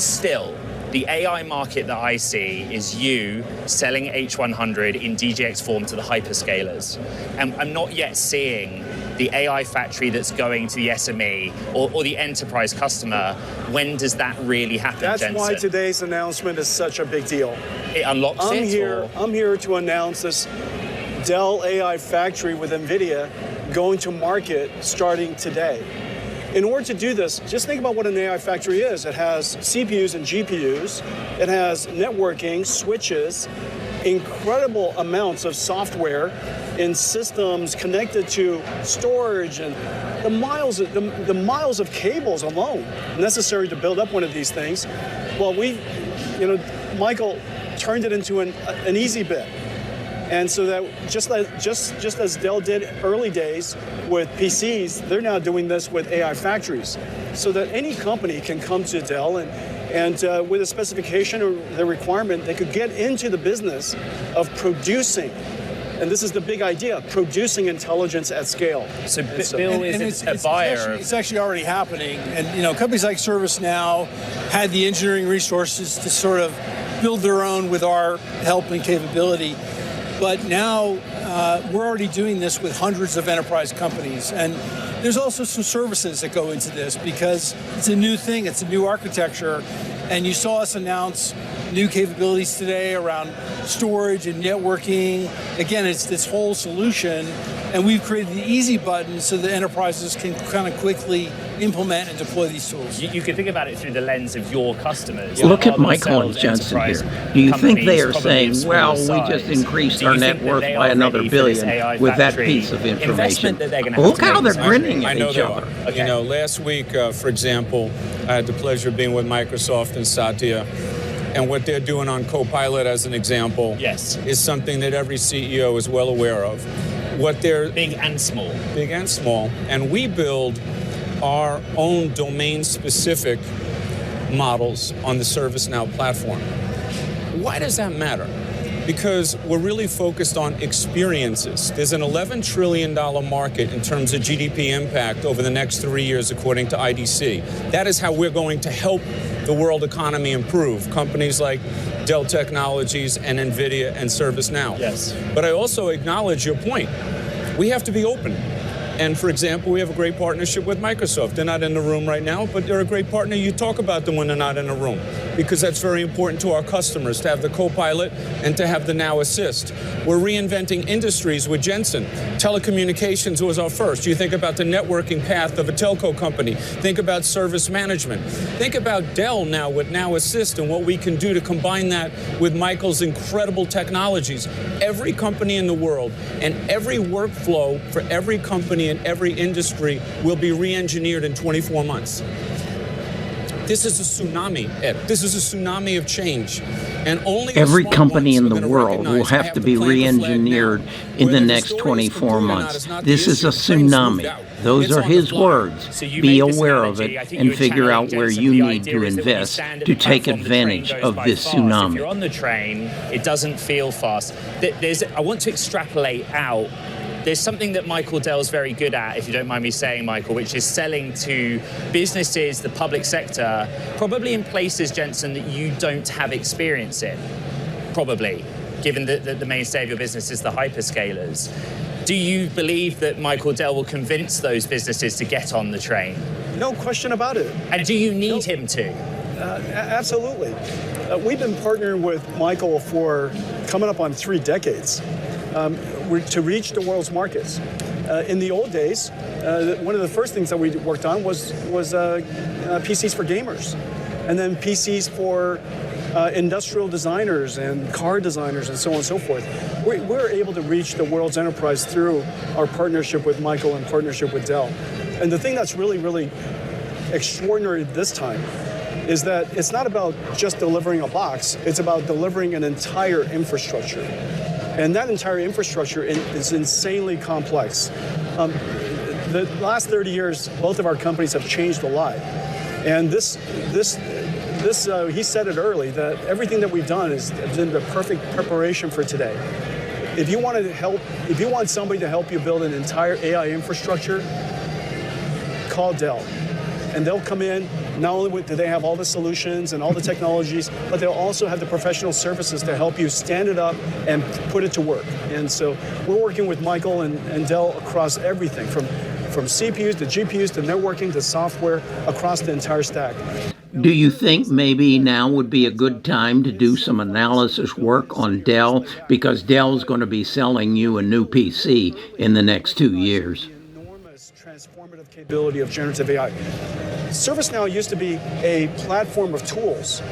still, the AI market that I see is you selling H100 in DGX form to the hyperscalers. And I'm not yet seeing the AI factory that's going to the SME or the enterprise customer. When does that really happen, That's Jensen? why today's announcement is such a big deal. It unlocks I'm it? here to announce this Dell AI factory with NVIDIA going to market starting today. In order to do this, just think about what an AI factory is. It has CPUs and GPUs. It has networking, switches, incredible amounts of software in systems connected to storage, and the miles of cables alone necessary to build up one of these things. Well, Michael turned it into an easy bit. And so that just as Dell did early days with PCs, they're now doing this with AI factories, so that any company can come to Dell and with a specification or the requirement, they could get into the business of producing. And this is the big idea, producing intelligence at scale. So Bill is a buyer. It's actually already happening. And companies like ServiceNow had the engineering resources to sort of build their own with our help and capability. But now we're already doing this with hundreds of enterprise companies. And there's also some services that go into this because it's a new thing, it's a new architecture. And you saw us announce new capabilities today around storage and networking. Again, it's this whole solution. And we've created the easy button so that enterprises can kind of quickly implement and deploy these tools. You can think about it through the lens of your customers. Look at Michael and Jensen here. Do you think they are saying, well, we just increased our net worth by another $1 billion with that piece of information? Look how they're grinning at each other. Okay. Last week, for example, I had the pleasure of being with Microsoft and Satya. And what they're doing on Copilot, as an example, is something that every CEO is well aware of. What they're big and small. Big and small. And we build our own domain-specific models on the ServiceNow platform. Why does that matter? Because we're really focused on experiences. There's an $11 trillion market in terms of GDP impact over the next 3 years, according to IDC. That is how we're going to help the world economy improve. Companies like Dell Technologies and NVIDIA and ServiceNow. Yes. But I also acknowledge your point. We have to be open. And for example, we have a great partnership with Microsoft. They're not in the room right now, but they're a great partner. You talk about them when they're not in the room, because that's very important to our customers, to have the Copilot and to have the Now Assist. We're reinventing industries with Jensen. Telecommunications was our first. You think about the networking path of a telco company. Think about service management. Think about Dell now with Now Assist and what we can do to combine that with Michael's incredible technologies. Every company in the world and every workflow for every company in every industry will be re-engineered in 24 months. This is a tsunami, Ed. This is a tsunami of change. And only every company in the world will have to be re-engineered in the next 24 months. This is a tsunami. Those are his words. Be aware of it and figure out where you need to invest to take advantage of this tsunami. If you're on the train, it doesn't feel fast. I want to extrapolate out. There's something that Michael Dell's very good at, if you don't mind me saying, Michael, which is selling to businesses, the public sector, probably in places, Jensen, that you don't have experience in, probably, given that the mainstay of your business is the hyperscalers. Do you believe that Michael Dell will convince those businesses to get on the train? No question about it. And do you need him to? Absolutely. We've been partnering with Michael for coming up on 3 decades. To reach the world's markets. In the old days, one of the first things that we worked on was PCs for gamers, and then PCs for industrial designers and car designers and so on and so forth. We're able to reach the world's enterprise through our partnership with Michael and partnership with Dell. And the thing that's really, really extraordinary this time is that it's not about just delivering a box, it's about delivering an entire infrastructure. And that entire infrastructure is insanely complex. The last 30 years, both of our companies have changed a lot. And this he said it early, that everything that we've done has been the perfect preparation for today. If you want somebody to help you build an entire AI infrastructure, call Dell. and they'll come in. Not only do they have all the solutions and all the technologies, but they'll also have the professional services to help you stand it up and put it to work. And so we're working with Michael and Dell across everything, from CPUs to GPUs to networking to software, across the entire stack. Do you think maybe now would be a good time to do some analysis work on Dell, because Dell's going to be selling you a new PC in the next 2 years? Enormous transformative capability of generative AI. ServiceNow used to be a platform of tools.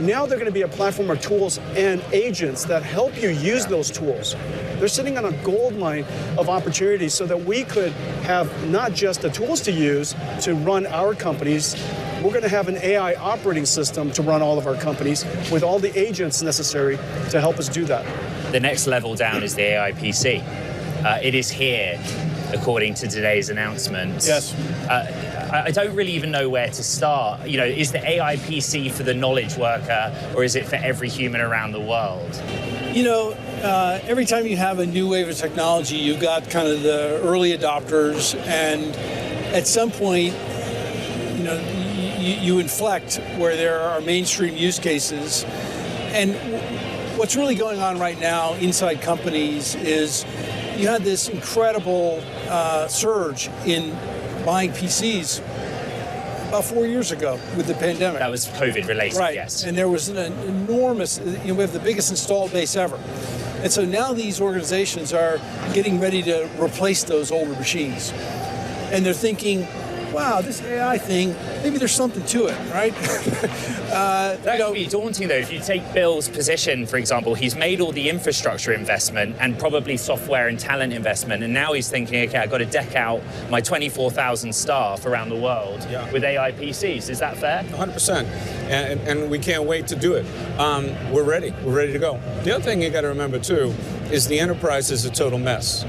Now they're going to be a platform of tools and agents that help you use those tools. They're sitting on a gold mine of opportunities so that we could have not just the tools to use to run our companies. We're going to have an AI operating system to run all of our companies with all the agents necessary to help us do that. The next level down is the AI PC. It is here, according to today's announcement. Yes. I don't really even know where to start. You know, is the AI PC for the knowledge worker, or is it for every human around the world? You know, every time you have a new wave of technology, you've got kind of the early adopters, and at some point, you know, you inflect where there are mainstream use cases. And what's really going on right now inside companies is you had this incredible surge in buying PCs about 4 years ago with the pandemic. That was COVID related, right. Yes. And there was an enormous, you know, we have the biggest installed base ever. And so now these organizations are getting ready to replace those older machines. And they're thinking, wow, this AI thing, maybe there's something to it, right? That could be daunting, though. If you take Bill's position, for example, he's made all the infrastructure investment and probably software and talent investment, and now he's thinking, okay, I've got to deck out my 24,000 staff around the world with AI PCs. Is that fair? 100%. And we can't wait to do it. We're ready. We're ready to go. The other thing you got to remember, too, is the enterprise is a total mess.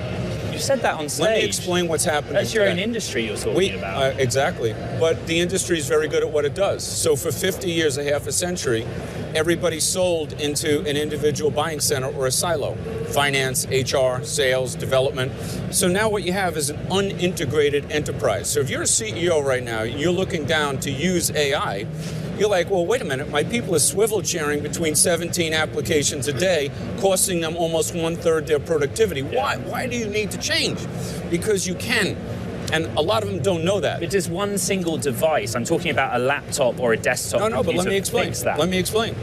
You said that on stage. Let me explain what's happening. That's your own industry you're talking about. Exactly. But the industry is very good at what it does. So for 50 years, a half a century, everybody sold into an individual buying center or a silo. Finance, HR, sales, development. So now what you have is an unintegrated enterprise. So if you're a CEO right now, you're looking down to use AI, you're like, well, wait a minute, my people are swivel chairing between 17 applications a day, costing them almost 1/3 their productivity. Why? Why do you need to change? Because you can. And a lot of them don't know that. But does one single device, I'm talking about a laptop or a desktop No, but let me explain. Let me explain.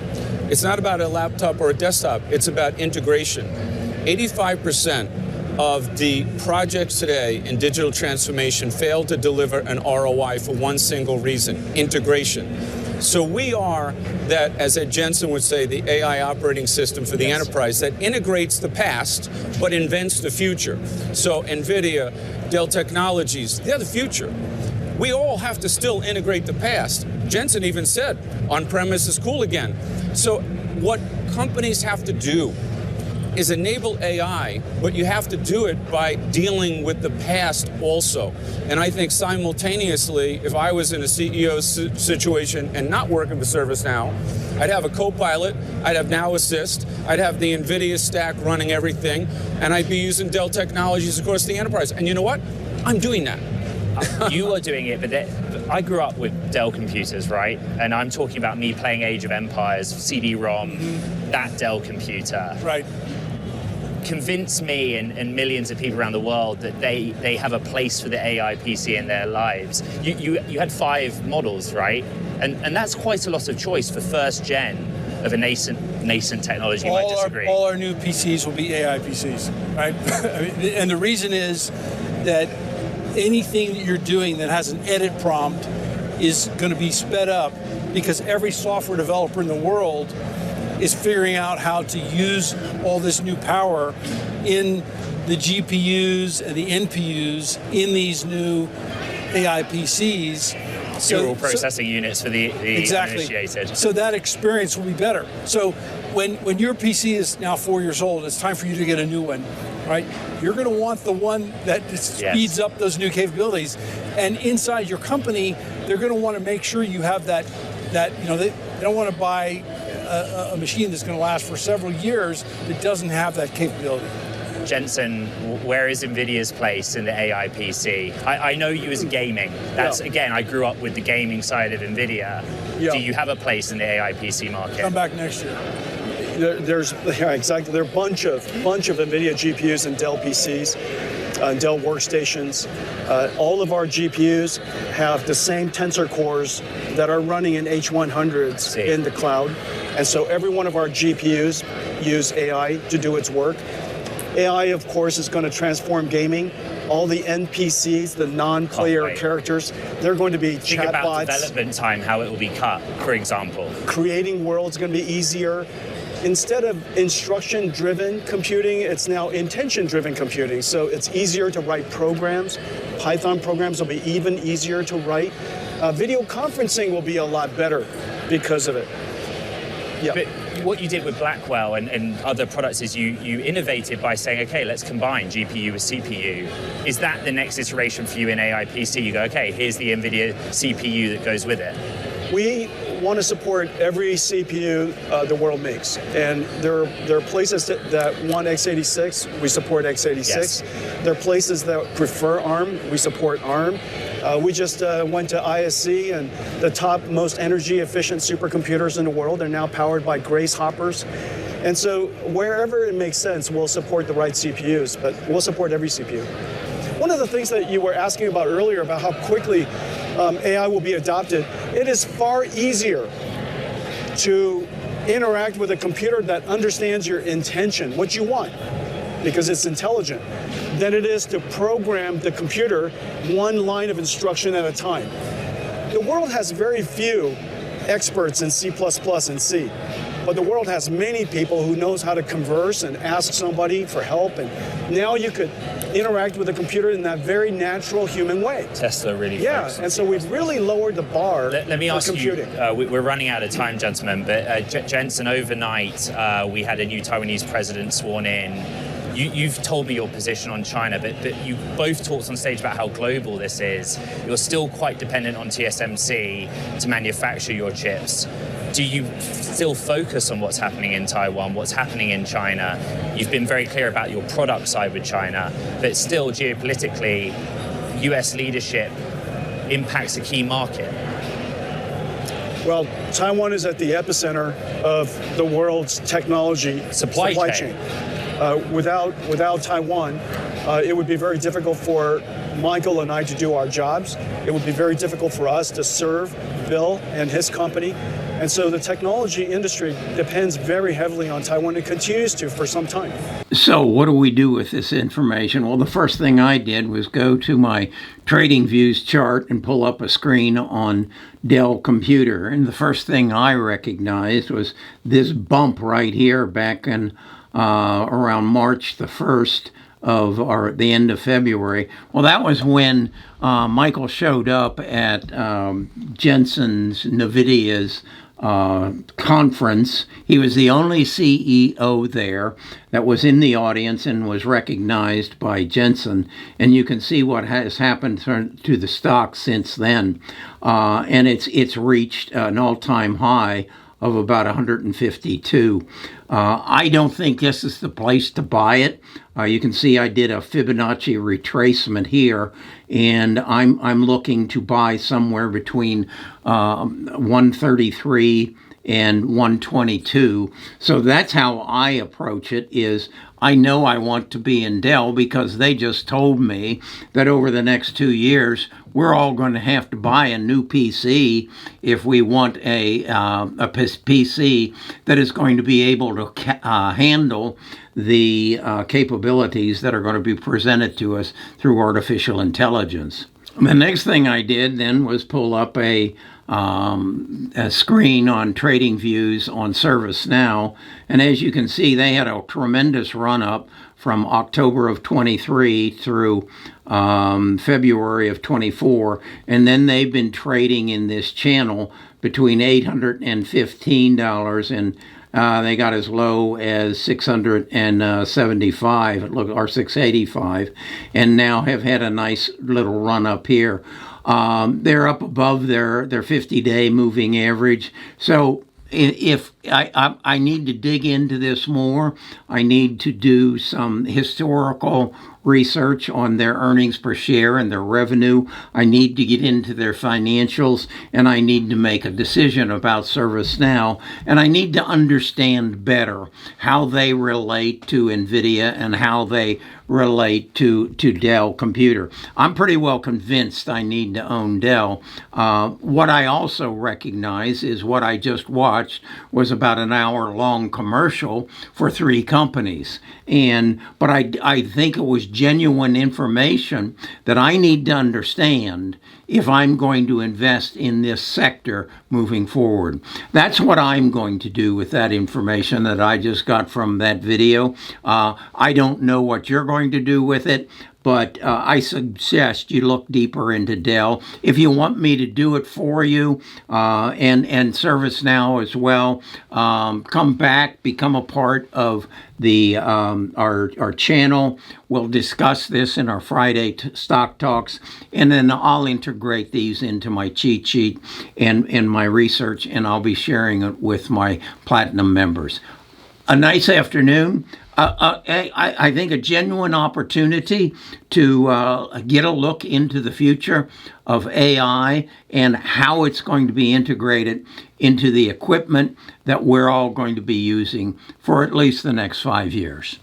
It's not about a laptop or a desktop. It's about integration. 85% of the projects today in digital transformation fail to deliver an ROI for one single reason: integration. So we are that, as Ed Jensen would say, the AI operating system for the enterprise that integrates the past but invents the future. So NVIDIA, Dell Technologies, they're the future. We all have to still integrate the past. Jensen even said, on-premise is cool again. So what companies have to do is enable AI, but you have to do it by dealing with the past also. And I think simultaneously, if I was in a CEO situation and not working for ServiceNow, I'd have a co-pilot, I'd have Now Assist, I'd have the NVIDIA stack running everything, and I'd be using Dell Technologies across the enterprise. And you know what? I'm doing that. You are doing it, but I grew up with Dell computers, right? And I'm talking about me playing Age of Empires, CD-ROM, that Dell computer. Right. Convince me and millions of people around the world that they have a place for the AI PC in their lives. You had 5 models, right? And that's quite a lot of choice for first gen of a nascent technology. You might disagree. All our new PCs will be AI PCs, right? And the reason is that anything that you're doing that has an edit prompt is going to be sped up because every software developer in the world is figuring out how to use all this new power in the GPUs and the NPUs in these new AI PCs. Neural processing units for the exactly. uninitiated. So that experience will be better. So when your PC is now 4 years old, it's time for you to get a new one, right? You're going to want the one that speeds up those new capabilities. And inside your company, they're going to want to make sure you have that they don't want to buy a machine that's going to last for several years that doesn't have that capability. Jensen, where is NVIDIA's place in the AI PC? I know you as gaming. That's, again, I grew up with the gaming side of NVIDIA. Do you have a place in the AI PC market? Come back next year. Exactly. There are a bunch of NVIDIA GPUs and Dell PCs, Dell workstations. All of our GPUs have the same tensor cores that are running in H100s in the cloud. And so every one of our GPUs use AI to do its work. AI, of course, is going to transform gaming. All the NPCs, the non-player characters, they're going to be chatbots. Think about development time, how it will be cut, for example. Creating worlds is going to be easier. Instead of instruction-driven computing, it's now intention-driven computing. So it's easier to write programs. Python programs will be even easier to write. Video conferencing will be a lot better because of it. Yeah. But what you did with Blackwell and other products is you innovated by saying, okay, let's combine GPU with CPU. Is that the next iteration for you in AI PC? You go, okay, here's the NVIDIA CPU that goes with it. We want to support every CPU the world makes. And there are places that want x86, we support x86. Yes. There are places that prefer ARM, we support ARM. We just went to ISC, and the top most energy efficient supercomputers in the world are now powered by Grace hoppers. And so wherever it makes sense, we'll support the right CPUs, but we'll support every CPU. One of the things that you were asking about earlier about how quickly AI will be adopted, it is far easier to interact with a computer that understands your intention, what you want, because it's intelligent, than it is to program the computer one line of instruction at a time. The world has very few experts in C++ and C, but the world has many people who knows how to converse and ask somebody for help, and now you could interact with a computer in that very natural human way. Tesla really and so we've really lowered the bar Let me for ask computing. We're running out of time, gentlemen, but Jensen, overnight, we had a new Taiwanese president sworn in. You've told me your position on China, but you both talked on stage about how global this is. You're still quite dependent on TSMC to manufacture your chips. Do you still focus on what's happening in Taiwan, what's happening in China? You've been very clear about your product side with China, but still geopolitically, US leadership impacts a key market. Well, Taiwan is at the epicenter of the world's technology supply chain. Without Taiwan, it would be very difficult for Michael and I to do our jobs. It would be very difficult for us to serve Bill and his company. And so the technology industry depends very heavily on Taiwan. It continues to for some time. So what do we do with this information? Well, the first thing I did was go to my Trading Views chart and pull up a screen on Dell computer. And the first thing I recognized was this bump right here back in around March the 1st of the end of February. Well, that was when Michael showed up at Jensen's, NVIDIA's conference. He was the only CEO there that was in the audience and was recognized by Jensen. And you can see what has happened to the stock since then. And it's reached an all-time high of about 152. I don't think this is the place to buy it. You can see I did a Fibonacci retracement here, and I'm looking to buy somewhere between 133 and 122. So that's how I approach it. Is I know I want to be in Dell because they just told me that over the next 2 years we're all going to have to buy a new PC if we want a PC that is going to be able to handle the capabilities that are going to be presented to us through artificial intelligence. The next thing I did then was pull up a screen on Trading Views on ServiceNow, and as you can see, they had a tremendous run-up from October of 23 through February of 24, and then they've been trading in this channel between $815 and they got as low as $675, or $685, and now have had a nice little run up here. They're up above their 50-day moving average. So if I need to dig into this more, I need to do some historical research on their earnings per share and their revenue. I need to get into their financials, and I need to make a decision about ServiceNow, and I need to understand better how they relate to NVIDIA and how they relate to Dell Computer. I'm pretty well convinced I need to own Dell. What I also recognize is what I just watched was about an hour-long commercial for 3 companies. But I think it was genuine information that I need to understand if I'm going to invest in this sector moving forward. That's what I'm going to do with that information that I just got from that video. I don't know what you're going to do with it, but I suggest you look deeper into Dell. If you want me to do it for you, and ServiceNow as well, come back, become a part of the our channel. We'll discuss this in our Friday stock talks, and then I'll integrate these into my cheat sheet and my research, and I'll be sharing it with my Platinum members. A nice afternoon. I think a genuine opportunity to get a look into the future of AI and how it's going to be integrated into the equipment that we're all going to be using for at least the next 5 years.